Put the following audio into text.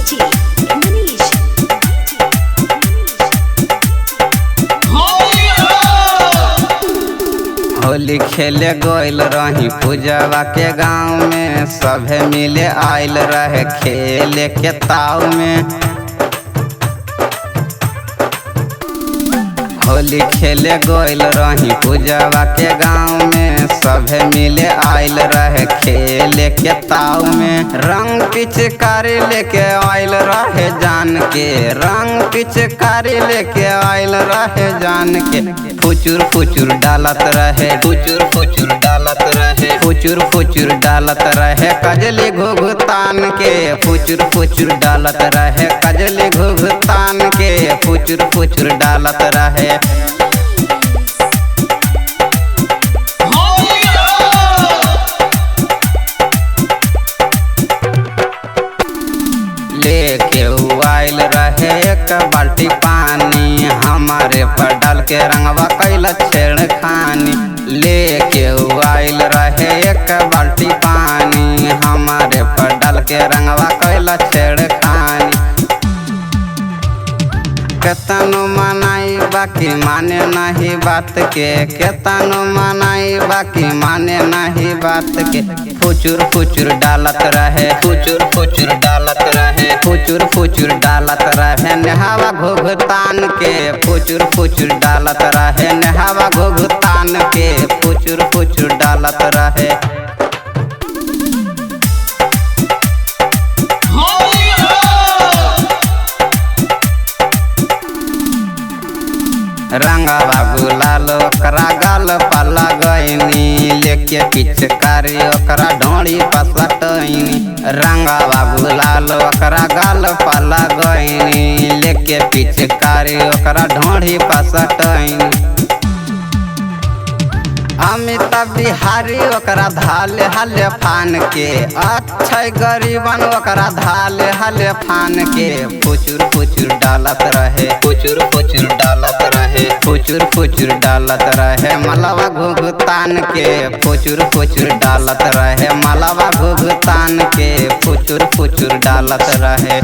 DJ Manish. Holi खेले गइल रही पूजवा के गाँव में, सभे मिले आइल रहे खेले के ताव में। होली खेले गइल रही पूजवा के गाँव में, सभे मिले आइल रहे खेले के ताव में। रंग पिचकारी लेके आइल रहे जान के, रंग पिचकारी लेके आइल रहे जान के। फुचुर फुचुर डालत रहे, फुचुर फुचुर डालत रहे, फुचुर फुचुर डालत रहे कजली घुघतान के। फुचुर फुचुर डालत रहे कजली घुघतान के, फुचुर फुचुर डालत रहे। लेके आइल रहे एक बाल्टी पानी, हमारे पर डाल के रंगवा कैला छेड़खानी। लेके आइल रहे एक बाल्टी पानी, हमारे पर डाल के रंगवा कैला छेड़खानी। केतनो मनाई बाकी माने नहीं बात के, केतनो मनाई बाकी माने नहीं बात के। फुचुर फुचुर डालत रहे, फुचुर फुचुर डालत रहे, फुचुर फुचुर डालत रहे नेहावा घुघतान के। फुचुर फुचुर डालत रहे नेहावा घुघतान के, फुचुर फुचुर डालत रहे। रंगवा गुलाल ओकरा गाल पाला गईनी, लेके पिचकारी ओकरा ढोड़ी पसटनी। रंगवा गुलाल ओकरा गाल पाला गईनी, लेके पिचकारी ओकरा ढोड़ी पसटनी। अमिताभ बिहारी ओकरा धाले हाले फान के, अक्षय गरीबन ओकरा धाले हाले फान के। फुचुर फुचुर डालत रहे, फुचुर फुचुर डालत रहे, फुचुर फुचुर डालत रहे मलवा घुघतान के। फुचुर फुचुर डालत रहे मलवा घुघतान के, फुचुर फुचुर डालत रहे।